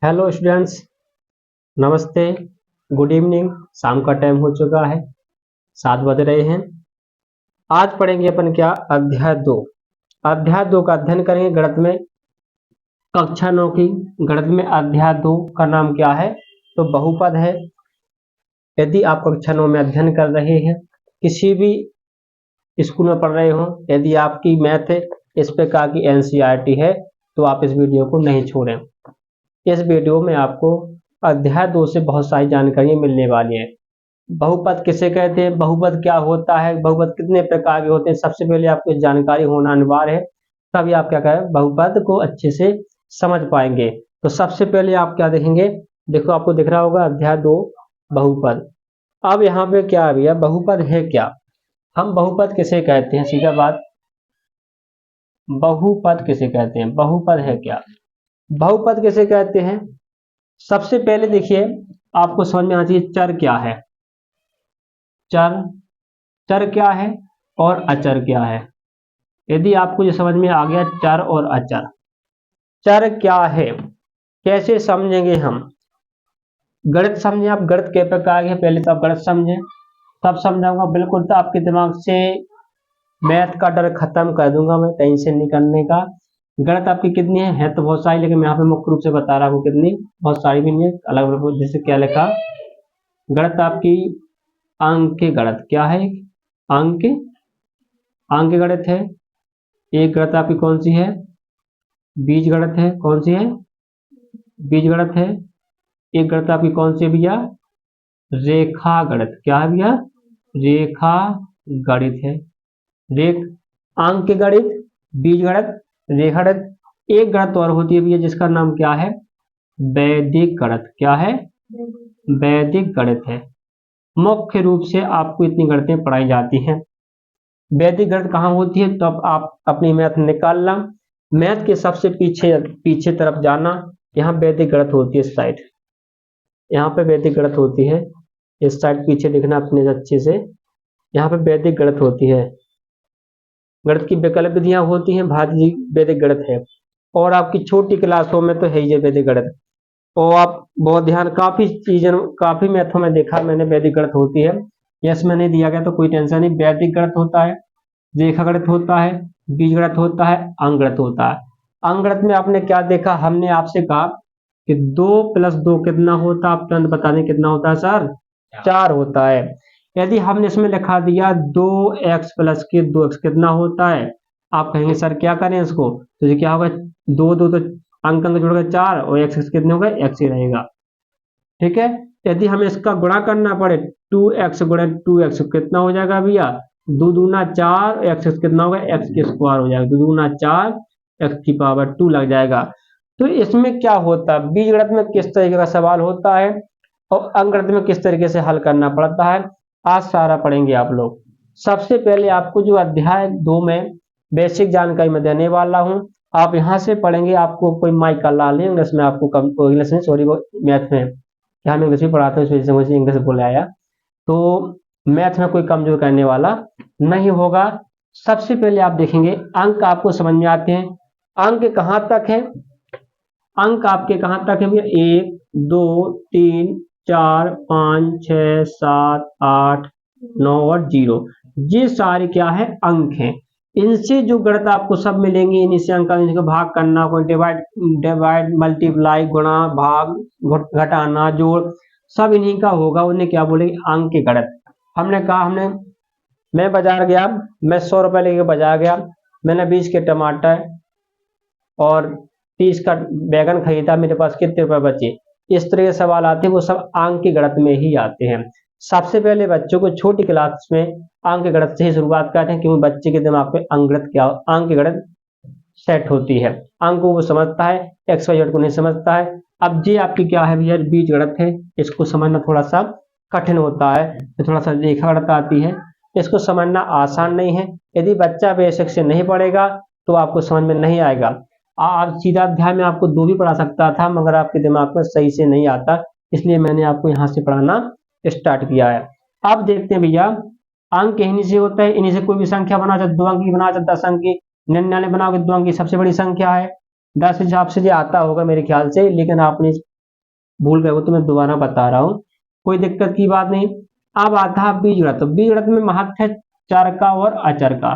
Hello students, नमस्ते, good evening. शाम का टाइम हो चुका है, 7 बज रहे हैं। आज पढ़ेंगे अपन क्या, अध्याय 2 का अध्ययन करेंगे गणित में, कक्षा 9 की गणित में। अध्याय 2 का नाम क्या है, तो बहुपद है। यदि आप कक्षा 9 में अध्ययन कर रहे हैं, किसी भी स्कूल में पढ़ रहे हो, यदि आपकी मैथ इस प्रकार की एनसीईआरटी है तो आप इस वीडियो को नहीं छोड़ें। इस वीडियो में आपको अध्याय 2 से बहुत सारी जानकारियां मिलने वाली है। बहुपद किसे कहते हैं, बहुपद क्या होता है, बहुपद कितने प्रकार के होते हैं, सबसे पहले आपको जानकारी होना अनिवार्य है। तभी आप क्या करें, बहुपद को अच्छे से समझ पाएंगे। तो सबसे पहले आप क्या देखेंगे, देखो आपको दिख रहा होगा अध्याय 2 बहुपद। अब यहाँ पे क्या है भैया, बहुपद है क्या, हम बहुपद किसे कहते हैं, सीधा बात, बहुपद किसे कहते हैं, बहुपद है क्या, बहुपद किसे कहते हैं। सबसे पहले देखिए, आपको समझ में आना चाहिए चर क्या है, चर चर क्या है और अचर क्या है। यदि आपको ये समझ में आ गया चर और अचर, चर क्या है कैसे समझेंगे हम, गणित समझें आप, गणित के प्रकार है, पहले तो आप गणित समझें, तब समझाऊंगा बिल्कुल। तो आपके दिमाग से मैथ का डर खत्म कर दूंगा मैं, टेंशन नहीं करने का। गणित आपकी कितनी है तो बहुत सारी, लेकिन मैं यहाँ पे मुख्य रूप से बता रहा हूँ कितनी, बहुत सारी भी नहीं है, अलग अलग। जैसे क्या लिखा, गणित आपकी अंक के गणित क्या है, अंक अंक गणित है। एक गणित आपकी कौन सी है, बीज गणित है, कौन सी है, बीज गणित है। एक गणित आपकी कौन सी है भैया, रेखा गणित, क्या है भैया, रेखा गणित है। रेख अंक गणित, बीज गणित, रेखा गणित। एक गणित और होती है भैया जिसका नाम क्या है, वैदिक गणित, क्या है, वैदिक गणित है। मुख्य रूप से आपको इतनी गणितें पढ़ाई जाती हैं। वैदिक गणित कहाँ होती है, तो अब आप अपनी मैथ निकालना, मैथ के सबसे पीछे पीछे तरफ जाना, यहाँ वैदिक गणित होती है इस साइड, यहाँ पे वैदिक गणित होती है इस साइड, पीछे देखना अपने अच्छे से, यहाँ पे वैदिक गणित होती है। गणित की वैकल्पिक विधियां होती हैं, भाज्य वैदिक गणित है। और आपकी छोटी क्लासों में तो है ही वैदिक गणित। और आप बहुत ध्यान, काफी चीजों, काफी मैथों में देखा मैंने वैदिक गणित होती है। यस में नहीं दिया गया तो कोई टेंशन नहीं, वैदिक गणित होता है, रेखा गणित होता है, बीज गणित होता है, अंक गणित होता है। अंक गणित में आपने क्या देखा, हमने आपसे कहा कि 2 + 2 कितना होता है, आप तुरंत बता दें कितना होता है सर, 4 होता है। यदि हमने इसमें लिखा दिया 2x + के 2x कितना होता है, आप कहेंगे सर क्या करें इसको, तो ये क्या होगा, दो दो तो अंक अंक जुड़ गए 4 और x कितने हो गए, x ही रहेगा, ठीक है। यदि हमें इसका गुणा करना पड़े, 2x × 2x कितना हो जाएगा भैया, 2 दूना 4, x कितना होगा, x² हो जाएगा, 2 दूना 4, x⁻² लग जाएगा। तो इसमें क्या होता है, बीजगणित में किस तरीके का सवाल होता है और अंकगणित में किस तरीके से हल करना पड़ता है, आज सारा पढ़ेंगे आप लोग। सबसे पहले आपको जो अध्याय 2 में बेसिक जानकारी मैं देने वाला हूं, आप यहां से पढ़ेंगे। आपको कोई माइक का ला लें, इंग्लिश में आपको इंग्लिश में, सॉरी, वो मैथ में, क्या हम इंग्लिश भी पढ़ाते हैं, इस वजह से मुझे इंग्लिश बोला आया, तो मैथ में कोई कमजोर करने वाला नहीं होगा। सबसे पहले आप देखेंगे अंक आपको समझ में आते हैं, अंक कहां तक है, अंक आपके कहां तक है भैया, 1 2 3 4 5 6 7 8 9 और 0, ये सारे क्या है, अंक हैं। इनसे जो गणित आपको सब मिलेंगे, इन्हीं से अंक, इनको भाग करना, कोई डिवाइड डिवाइड मल्टीप्लाई, गुणा, भाग, घटाना, जोड़, सब इन्हीं का होगा, उन्हें क्या बोलेंगे, अंक के गणित। हमने कहा, मैं बाजार गया, मैं 100 रुपए लेके बाजार गया, मैंने 20 के टमाटर और 30 का बैगन खरीदा, मेरे पास कितने रुपए बचे, इस तरह के सवाल आते हैं, वो सब अंक के गणित में ही आते हैं। सबसे पहले बच्चों को छोटी क्लास में अंक के गणित से ही शुरुआत करते हैं, क्योंकि बच्चे के दिमाग पे अंक के गणित सेट होती है, अंक को वो समझता है, एक्स वाई जेड को नहीं समझता है। अब ये आपकी क्या है भैया, बीज गणित है, इसको समझना थोड़ा सा कठिन होता है, थोड़ा सा रेखा गणित आती है, इसको समझना आसान नहीं है। यदि बच्चा बेसिक से नहीं पढ़ेगा तो आपको समझ में नहीं आएगा। आप सीधा अध्याय में आपको 2 भी पढ़ा सकता था, मगर आपके दिमाग में सही से नहीं आता, इसलिए मैंने आपको यहाँ से पढ़ाना स्टार्ट किया है। अब देखते हैं भैया, अंक इन्हीं से होता है, इन्हीं से कोई भी संख्या बना, चाहे 2 अंक की बना, चाहे 10 अंक की, 99 बनाओगे 2 अंक की सबसे बड़ी संख्या है, 10 हिसाब से ये आता होगा मेरे ख्याल से, लेकिन आपने भूल गए हो तो मैं दोबारा बता रहा हूँ, कोई दिक्कत की बात नहीं। अब आता है बीजगणित। तो बीजगणित में महत्व है चर का और अचर का।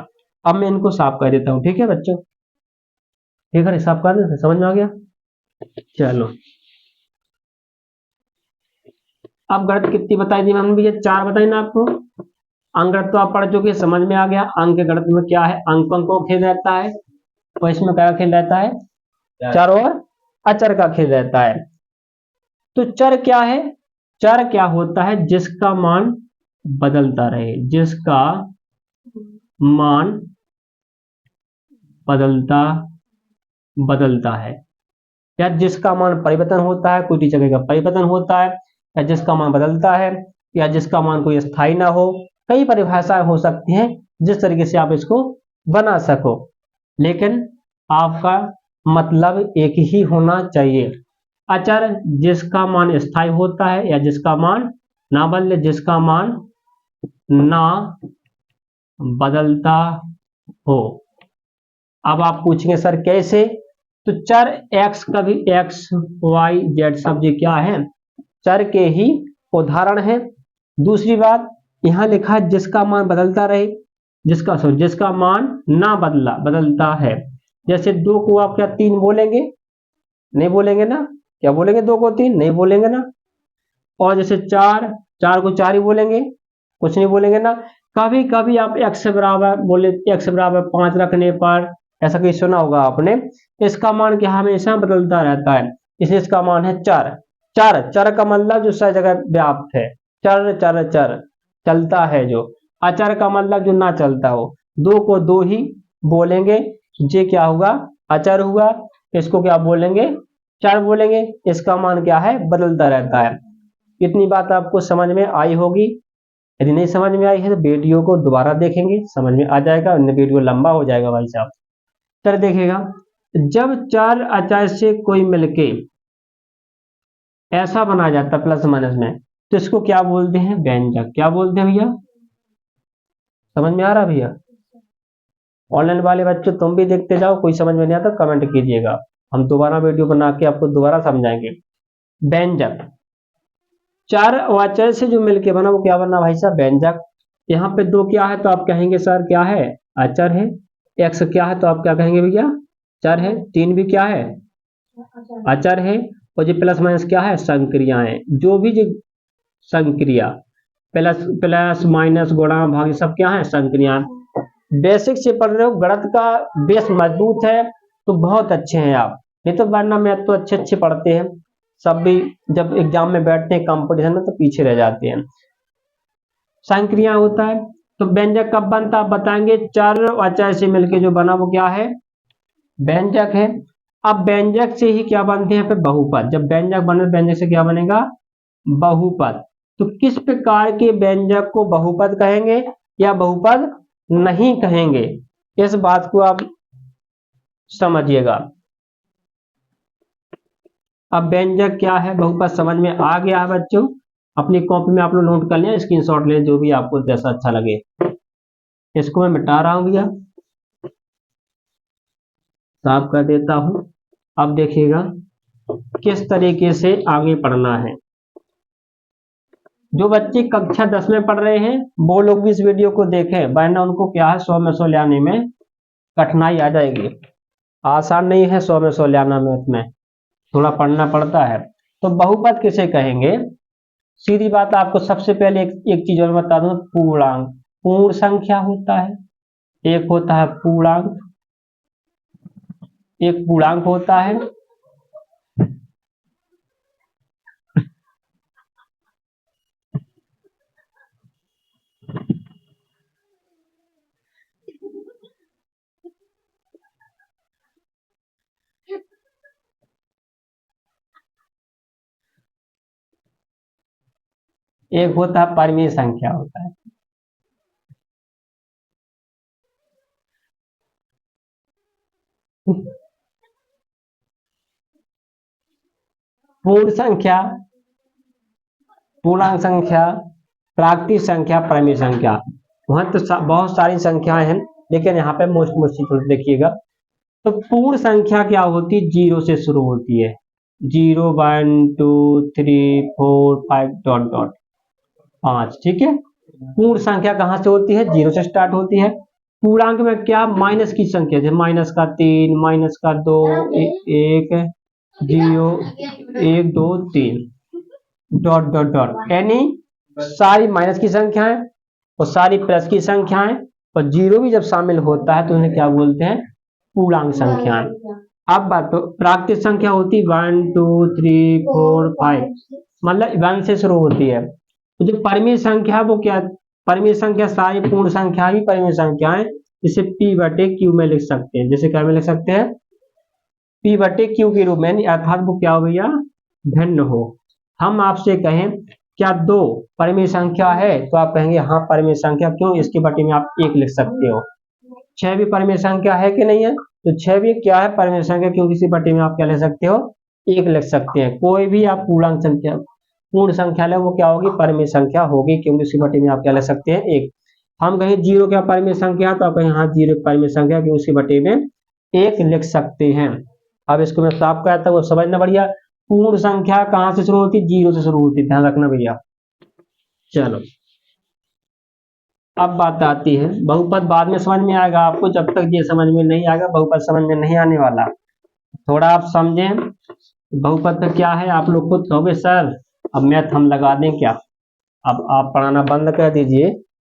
अब मैं इनको साफ कर देता हूँ, ठीक है बच्चों, ठीक है, साफ कर देते, समझ में आ गया। चलो, अब गणित कितनी बताई थी मैंने भैया? 4 बताई ना आपको। अंकगणित तो आप पढ़ चुके, समझ में आ गया। अंक के गणित में क्या है, अंकों को खेल रहता है, तो इसमें क्या खेल रहता है, चर और अचर का खेल रहता है। तो चर क्या है? चर क्या होता है? जिसका मान बदलता रहे, जिसका मान बदलता बदलता है, या जिसका मान परिवर्तन होता है, कोई जगह का परिवर्तन होता है, या जिसका मान बदलता है, या जिसका मान कोई स्थायी ना हो। कई परिभाषाएं हो सकती हैं जिस तरीके से आप इसको बना सको, लेकिन आपका मतलब एक ही होना चाहिए। अचर जिसका मान स्थायी होता है या जिसका मान ना बदले, जिसका मान ना बदलता हो। अब आप पूछेंगे सर कैसे? तो चर x का भी x y z शब्द क्या है? चर के ही उदाहरण है। दूसरी बात, यहां लिखा है जिसका मान बदलता रहे, जिसका मान ना बदलता है। जैसे 2 को आप क्या 3 बोलेंगे? नहीं बोलेंगे ना। क्या बोलेंगे? 2 को 3 नहीं बोलेंगे ना। और जैसे 4 को 4 ही बोलेंगे, कुछ नहीं बोलेंगे ना। कभी कभी आप x बराबर बोले, x बराबर 5 रखने पर, ऐसा कहीं सुना होगा आपने। इसका मान क्या हमेशा बदलता रहता है, इसलिए इसका मान है चर। चर का मतलब जो सही जगह व्याप्त है, चर चर चर चलता है जो। अचर का मतलब जो ना चलता हो। 2 को 2 ही बोलेंगे, ये क्या हुआ? अचर हुआ। इसको क्या बोलेंगे? चर बोलेंगे। इसका मान क्या है? बदलता रहता है। इतनी बात आपको समझ में आई होगी। यदि नहीं समझ में आई है तो वीडियो को दोबारा देखेंगे, समझ में आ जाएगा। वीडियो लंबा हो जाएगा भाई साहब। तर देखिएगा, जब चर अचर से कोई मिलके ऐसा बनाया जाता है प्लस माइनस में, तो इसको क्या बोलते हैं? व्यंजक। क्या बोलते हैं भैया? समझ में आ रहा भैया? ऑनलाइन वाले बच्चों तुम भी देखते जाओ, कोई समझ में नहीं आता कमेंट कीजिएगा, हम दोबारा वीडियो बना के आपको दोबारा समझाएंगे। व्यंजक, चर और अचर से जो मिलके बना वो क्या बना भाई साहब? व्यंजक। यहाँ पे 2 क्या है तो आप कहेंगे सर क्या है? अचर है। x क्या है तो आप क्या कहेंगे भैया? चर है। 3 भी क्या है? अचर है। और जो प्लस माइनस क्या है? संक्रियाएं। जो भी जो संक्रिया, प्लस प्लस माइनस गुणा भाग, सब क्या है? संक्रियाएं। बेसिक से पढ़ रहे हो, गणित का बेस मजबूत है तो बहुत अच्छे हैं आप, नहीं तो वरना मैथ तो अच्छे अच्छे पढ़ते हैं, सब भी जब एग्जाम में बैठते हैं कंपटीशन में तो पीछे रह जाते हैं। संक्रिया होता है। तो व्यंजक कब बनता है बताएंगे? चर और अचर से मिलके जो बना वो क्या है? व्यंजक है। अब व्यंजक से ही क्या बनते हैं? फिर बहुपद। जब व्यंजक बने, व्यंजक से क्या बनेगा? बहुपद। तो किस प्रकार के व्यंजक को बहुपद कहेंगे या बहुपद नहीं कहेंगे, इस बात को आप समझिएगा। अब व्यंजक क्या है, बहुपद समझ में आ गया है बच्चों? अपनी कॉपी में आप लोग नोट कर लें, स्क्रीनशॉट ले, जो भी आपको जैसा अच्छा लगे। इसको मैं मिटा रहा हूं भैया, साफ कर देता हूं। अब देखिएगा किस तरीके से आगे पढ़ना है। जो बच्चे कक्षा 10 में पढ़ रहे हैं वो लोग भी इस वीडियो को देखें, वरना उनको क्या है 100 में 100 लाने में कठिनाई आ जाएगी। आसान नहीं है 100 में 100 लाना, मैथ में थोड़ा पढ़ना पड़ता है। तो बहुपद किसे कहेंगे? सीधी बात, आपको सबसे पहले एक चीज और बता दूं, पूर्णांक। पूर्ण संख्या होता है, एक होता है पूर्णांक, एक पूर्णांक होता है। एक होता है परिमेय संख्या होता है। पूर्ण संख्या, पूर्णांक संख्या, प्राकृतिक संख्या, परिमेय संख्या। वहां तो बहुत सारी संख्याएं हैं, लेकिन यहाँ पे मोस्ट देखिएगा। तो पूर्ण संख्या क्या होती है? 0 से शुरू होती है। 0 1 2 3 4 5 डॉट डॉट 5। ठीक है, पूर्ण संख्या कहाँ से होती है? 0 से स्टार्ट होती है। पूर्णांक में क्या? माइनस की संख्या, जैसे माइनस का 3, माइनस का 2, 1, 0, 1 2 3 डॉट डॉट डॉट, यानी सारी माइनस की संख्याएं और सारी प्लस की संख्याएं और जीरो भी जब शामिल होता है तो उन्हें क्या बोलते हैं? पूर्णांक संख्याएं। अब बात तो प्राकृतिक संख्या होती 1 2 3 4 5, मतलब 1 से शुरू होती है। तो जो परिमेय संख्या वो क्या? परिमेय संख्या सारी पूर्ण संख्या भी परिमेय संख्याएं, जिसे p बटे q में लिख सकते हैं। जैसे क्या में लिख सकते हैं? p बटे q के रूप में, अर्थात वो क्या हो भैया? भिन्न हो। हम आपसे कहें क्या दो परिमेय संख्या है, तो आप कहेंगे हाँ परिमेय संख्या। क्यों? इसके बटे में आप 1 लिख सकते हो। 6 भी परिमेय संख्या है कि नहीं है? तो 6 भी क्या है? परिमेय संख्या, क्योंकि इसी बटे में आप क्या लिख सकते हो? 1 लिख सकते हैं। कोई भी आप पूर्णांक संख्या, पूर्ण संख्या ले, वो क्या होगी? परिमेय संख्या होगी, क्योंकि इसी बटे में आप क्या लिख सकते हैं? 1। हम कहें 0 क्या परिमेय संख्या, तो आप कहें हाँ 0 परिमेय संख्या, क्योंकि उसी बटे में 1 लिख सकते हैं। अब इसको मैं साफ कहता हूँ, वो समझना बढ़िया। पूर्ण संख्या कहाँ से शुरू होती है? 0 से शुरू होती है, ध्यान रखना भैया। चलो, अब बात आती है बहुपद। बाद में समझ में आएगा आपको, जब तक ये समझ में नहीं आएगा बहुपद समझ में नहीं आने वाला। थोड़ा आप समझें बहुपद का क्या है। आप लोग खुद कहोगे सर अब मैथ हम लगा दें क्या? अब आप पढ़ाना बंद कर दीजिए,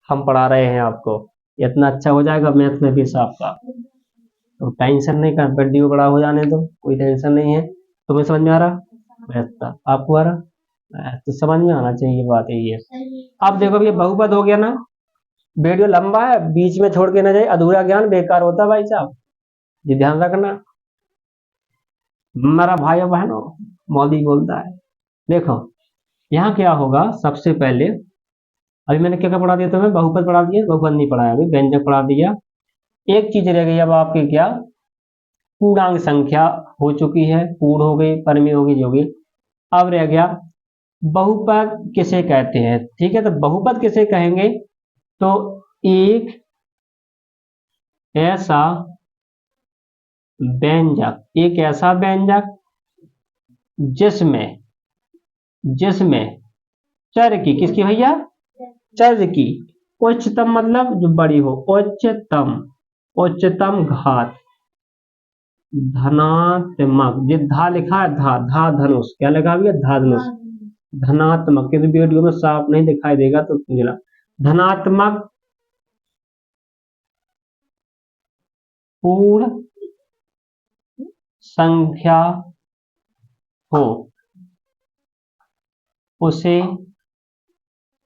हम पढ़ा रहे हैं आपको, इतना अच्छा हो जाएगा मैथ में भी आपका। तो टेंशन नहीं कर, वीडियो बड़ा हो जाने दो, कोई टेंशन नहीं है। तुम्हें समझ में आ रहा? मैथ आपको आ रहा? तो समझ में आना चाहिए, बात यही है। अब देखो ये बहुपद हो गया ना। वीडियो लंबा है, बीच में छोड़ के ना जाए, अधूरा ज्ञान बेकार होता है भाई साहब, ये ध्यान रखना। मेरा भाई बहनों, मोदी बोलता है। देखो यहाँ क्या होगा, सबसे पहले अभी मैंने क्या क्या पढ़ा दिया तुम्हें? बहुपद पढ़ा दिया, बहुपद नहीं पढ़ाया अभी, व्यंजक पढ़ा दिया। एक चीज रह गई अब आपकी, क्या? पूर्णांक संख्या हो चुकी है, पूर्ण हो गई, परिमेय होगी, जो भी। अब रह गया बहुपद किसे कहते हैं। ठीक है, तो बहुपद किसे कहेंगे? तो एक ऐसा व्यंजक, एक ऐसा व्यंजक जिसमें जिसमें चर की, किसकी भैया? चर की उच्चतम, मतलब जो बड़ी हो, उच्चतम, उच्चतम घात धनात्मक, जो धा लिखा है, धा धा धनुष, क्या लिखा भैया? धा धनुष। धनात्मक, क्योंकि वीडियो में साफ नहीं दिखाई देगा तो मिला। धनात्मक पूर्ण संख्या हो उसे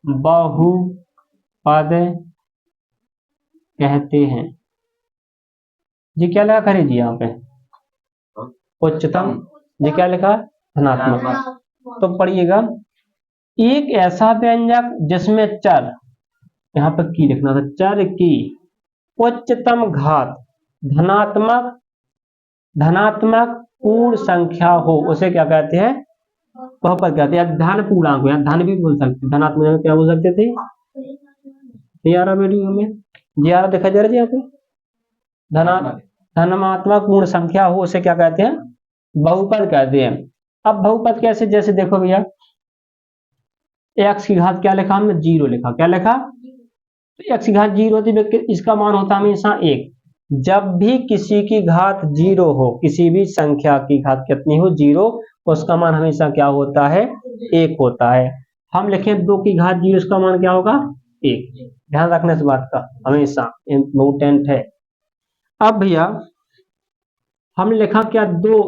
बहुपद कहते हैं। जी क्या लिखा खरी जी यहाँ पे? उच्चतम। जी क्या लिखा? धनात्मक। तो पढ़िएगा, एक ऐसा व्यंजक जिसमें चर, यहाँ पर की लिखना था, चर की उच्चतम घात धनात्मक, धनात्मक पूर्ण संख्या हो, उसे क्या कहते हैं? बहुपद कहते हैं। धन पूर्णांक हो, धन भी बोल सकते, धनात्मक में क्या बोल सकते थे? यारा वीडियो में जी आ रहा, देखा जा रहा है यहाँ पे। धनात्मक पूर्ण संख्या हो उसे क्या कहते हैं? बहुपद कहते हैं। अब बहुपद कैसे? जैसे देखो भैया, एक्स की घात क्या लिखा हमने? 0 लिखा। क्या लिखा? तो एक्स की घात 0 होती है, इसका मान होता है हमेशा 1। जब भी किसी की घात 0 हो, किसी भी संख्या की घात कितनी हो? 0, उसका मान हमेशा क्या होता है? 1 होता है। हम लिखें 2 की घात 0, उसका मान क्या होगा? 1। ध्यान रखना इस बात का, हमेशा इम्पोर्टेंट है। अब भैया हमने लिखा क्या? 2,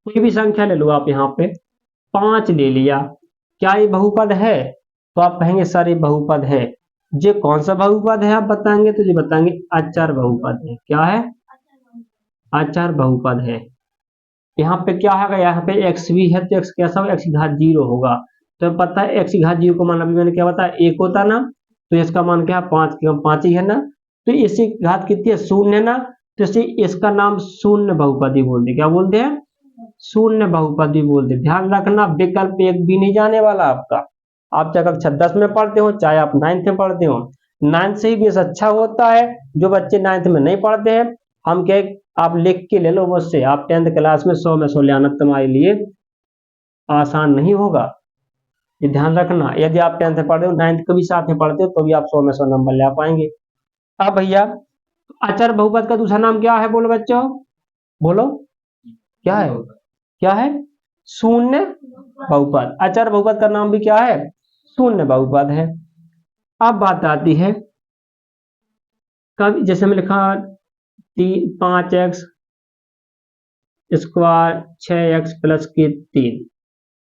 कोई भी संख्या ले लो आप, यहाँ पे 5 ले लिया, क्या ये बहुपद है? तो आप कहेंगे सर ये बहुपद है। ये कौन सा बहुपद है आप बताएंगे? तो ये बताएंगे अचर बहुपद है। क्या है? अचर बहुपद है। यहाँ पे क्या होगा? यहाँ पे x भी है, तो x कैसा होगा? x की घात 0 होगा। तो पता है x की घात 0 को मान अभी मैंने क्या बताया? 1 होता ना, तो इसका मान क्या है? 5, क्यों? 5 ही है ना। तो इसकी घात कितनी है? 0 है ना, तो इसका नाम शून्य बहुपदी बोलते। क्या बोलते हैं? शून्य बहुपदी बोलते। ध्यान रखना, विकल्प एक भी नहीं जाने वाला आपका। आप चाहे कक्षा 10 में पढ़ते हो, चाहे आप 9th में पढ़ते हो, 9th से ही बेस अच्छा होता है। जो बच्चे 9th में नहीं पढ़ते हैं, हम क्या, आप लिख के ले लो मुझसे, आप 10th क्लास में 100 में 100 ले आना तुम्हारे लिए आसान नहीं होगा, ये ध्यान रखना। यदि आप 10th में पढ़ते हो, 9th को भी साथ में पढ़ते हो, तो भी आप 100 में 100 नंबर ले पाएंगे। अब भैया अचर बहुपद का दूसरा नाम क्या है, बोलो बच्चों, बोलो क्या है, क्या है, शून्य बहुपद। अचर बहुपद का नाम भी क्या है, शून्य बहुपद है। अब बात आती है कब, जैसे मैं लिखा 5x स्क्वायर 6x प्लस के 3,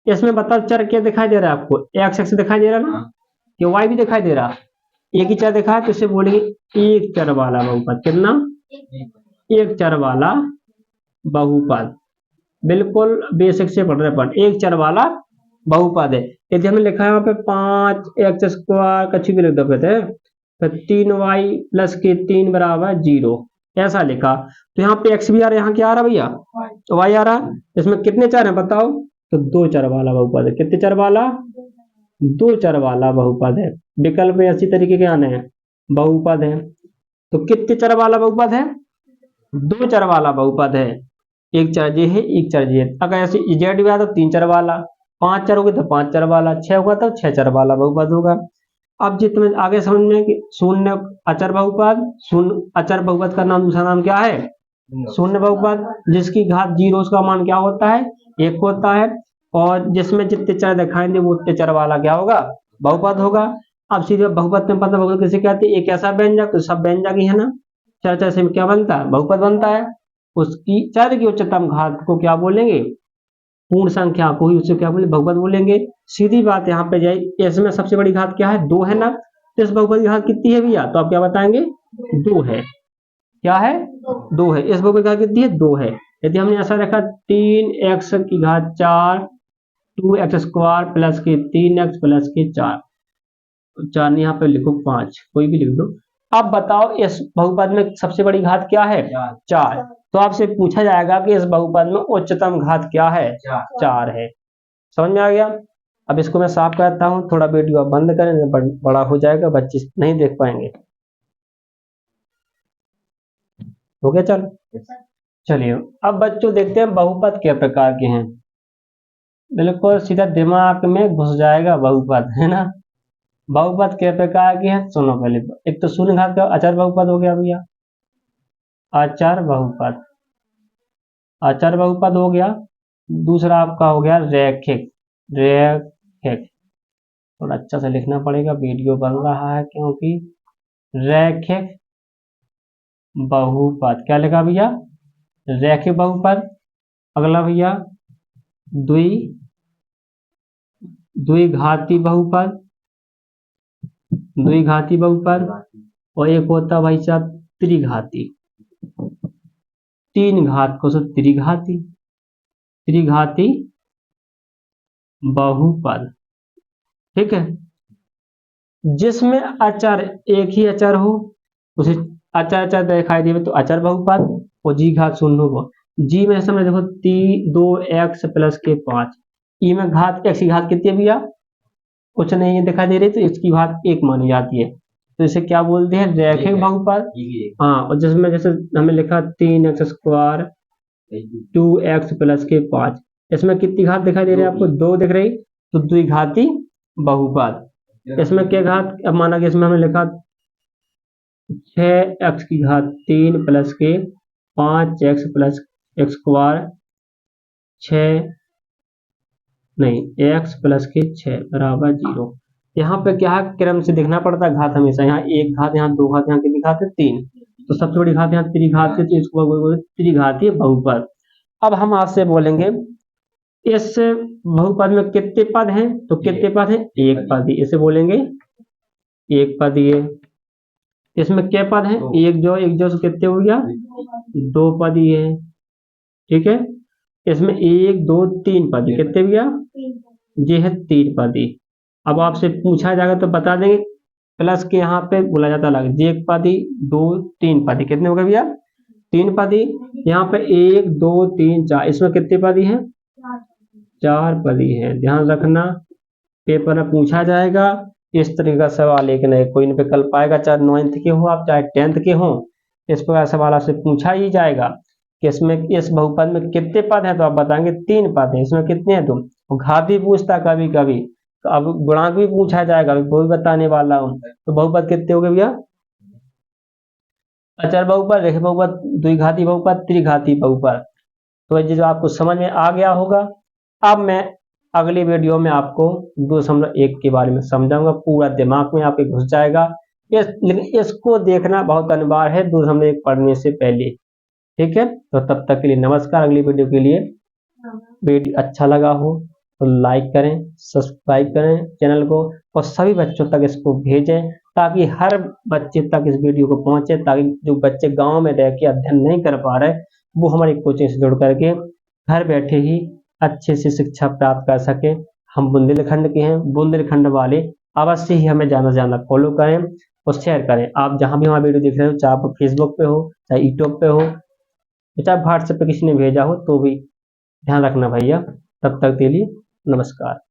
इसमें बताओ चर क्या दिखाई दे रहा है आपको, एक्स एक्स दिखाई दे रहा ना, कि वाई भी दिखाई दे रहा, एक ही चर दिखा है, तो इसे बोलेंगे एक चर वाला बहुपद। कितना, एक चर वाला बहुपद, बिल्कुल बेसिक से पढ़ रहे पर एक चर वाला बहुपद है। यदि हमने लिखा है यहाँ पे 5x स्क्वायर, कच्ची भी लिख दो कहते हैं, तो 3y प्लस के 3 बराबर 0, ऐसा लिखा, तो यहाँ पे x भी आ रहा है, यहाँ क्या आ रहा भैया, तो y आ रहा। इसमें कितने चर हैं बताओ, तो दो चर वाला बहुपद है। कितने चर वाला, दो चर वाला बहुपद है। विकल्प में ऐसी तरीके के आने हैं, बहुपद है, तो कितने चर वाला बहुपद है, दो चर वाला बहुपद है। एक चर जे है, एक चर जे है। अगर ऐसे जेड भी आता तो 3 चर वाला, 5 चर होगा तो 5 चर वाला, 6 होगा तो 6 चर वाला बहुपद होगा। अब जितने आगे समझ में कि शून्य अचर बहुपद, शून्य अचर बहुपद का नाम, दूसरा नाम क्या है, शून्य बहुपद, जिसकी घात 0 उसका मान क्या होता है, 1 होता है, और जिसमें जितने चर दिखाएंगे वो उतने चर वाला क्या होगा, बहुपद होगा। अब सीधे बहुपद में पता बहुपद किसे कहते हैं, एक ऐसा व्यंजक, तो सब व्यंजक ही है ना, चर चर से क्या बनता है, बहुपद बनता है। उसकी चर की उच्चतम घात को क्या बोलेंगे, पूर्ण संख्या को ही उससे क्या बोले, बहुपद बोलेंगे। सीधी बात यहाँ पे जाए, इसमें सबसे बड़ी घात क्या है, 2 है ना, तो इस बहुपद की घात कितनी है भैया, तो आप क्या बताएंगे, 2 है। क्या है, 2 है। इस बहुपद की घात कितनी है, 2 है। यदि हमने ऐसा रखा 3x की घात 4, 2x स्क्वायर प्लस के 3x प्लस के 4, 4 यहाँ पे लिखो 5, कोई भी लिख दो। अब बताओ इस बहुपद में सबसे बड़ी घात क्या है, 4, तो आपसे पूछा जाएगा कि इस बहुपद में उच्चतम घात क्या है, 4 है। समझ में आ गया। अब इसको मैं साफ करता हूँ, थोड़ा वीडियो आप बंद करें, बड़ा हो जाएगा, बच्चे नहीं देख पाएंगे। हो गया, चलिए अब बच्चों देखते हैं बहुपद कितने प्रकार के हैं। बिल्कुल सीधा दिमाग में घुस जाएगा बहुपद, है ना। बहुपद कितने प्रकार के हैं सुनो पहले। एक तो शून्य घात का अचर बहुपद हो गया भैया, अचर बहुपद, अचर बहुपद हो गया। दूसरा आपका हो गया रैखिक, रैखिक, थोड़ा अच्छा से लिखना पड़ेगा, वीडियो बन रहा है क्योंकि। रैखिक बहुपद, क्या लिखा भैया, रैखिक बहुपद। अगला भैया द्विघाती बहुपद, द्विघाती बहुपद, और एक होता भाई साहब त्रिघाती, 3 घात को सब त्रिघाती, त्रिघाती बहुपद, ठीक है। जिसमें अचर एक ही अचर हो, उसे अचर अचर दिखाई दे तो अचर बहुपद, और जी घात शून्य हो। जी में समझ देखो 2x प्लस के 5, ई में घात x की घात कितनी है भैया, कुछ नहीं है दिखाई दे रही, तो इसकी घात 1 मानी जाती है, तो इसे क्या बोलते हैं, रैखिक बहुपद। हाँ, और जिसमें जैसे हमने लिखा 3x स्क्वायर 2x प्लस के 5, इसमें कितनी घात दिखाई दे रही है आपको, 2 दिख रही, तो द्विघाती बहुपद। इसमें क्या घात, अब माना कि इसमें हमने लिखा 6x की घात 3 प्लस के 5x प्लस एक्स स्क्वायर 6 नहीं x प्लस के 6 बराबर 0। यहाँ पे क्या है, क्रम से देखना पड़ता है घात हमेशा, यहाँ एक घात, यहाँ 2 घात, यहाँ कितनी घात है, 3, तो सबसे बड़ी घात यहाँ त्रिघात है, तो इसको त्रिघातीय बहुपद। अब हम आपसे बोलेंगे इस बहुपद में कितने पद हैं, तो कितने पद हैं, एक पद ही, इसे बोलेंगे एक पदीय। इसमें क्या पद हैं, एक जो से कितने हो गया, 2 पदीय है, ठीक है। इसमें 1 2 3 पदी, कितने भैया, ये है 3 पदी। अब आपसे पूछा जाएगा तो बता देंगे, प्लस के यहाँ पे बोला जाता अलग, जे 1 पदी 2 3 पदी, कितने हो गए भैया, 3 पदी। यहाँ पे 1 2 3 4, इसमें कितने पदी हैं, 4 पदी है। ध्यान रखना, पेपर में पूछा जाएगा इस तरीके का सवाल, एक नहीं कोई विकल्प आएगा, चाहे 9th के हो आप, चाहे 10th के हो, इस प्रकार सवाल आपसे पूछा ही जाएगा। कि इसमें इस बहुपद में कितने पद हैं, तो आप बताएंगे 3 पद हैं। इसमें कितने हैं तुम, घात भी पूछता कभी कभी, तो अब गुणांक भी पूछा जाएगा, वो भी बताने वाला हूँ। तो बहुपद कितने हो गए भैया, अचर बहुपद, रेखीय बहुपद, द्विघाती बहुपद, त्रिघाती बहुपद। तो ये जो आपको समझ में आ गया होगा। अब मैं अगली वीडियो में आपको 2.1 के बारे में समझाऊंगा, पूरा दिमाग में आपके घुस जाएगा। लेकिन इसको देखना बहुत अनिवार्य है 2.1 पढ़ने से पहले, ठीक है। तो तब तक के लिए नमस्कार। अगली वीडियो के लिए वीडियो अच्छा लगा हो तो लाइक करें, सब्सक्राइब करें चैनल को, और सभी बच्चों तक इसको भेजें ताकि हर बच्चे तक इस वीडियो को पहुंचे, ताकि जो बच्चे गांव में रह के अध्ययन नहीं कर पा रहे वो हमारी कोचिंग से जुड़ करके घर बैठे ही अच्छे से शिक्षा प्राप्त कर सके। हम बुंदेलखंड के हैं, बुंदेलखंड वाले अवश्य ही हमें ज्यादा फॉलो करें और शेयर करें। आप जहां भी हमारा वीडियो देख रहे हो, चाहे आप फेसबुक पे हो, चाहे यूट्यूब पे हो, चाहे व्हाट्सएप पे किसी ने भेजा हो, तो भी ध्यान रखना भैया। तब तक के लिए नमस्कार।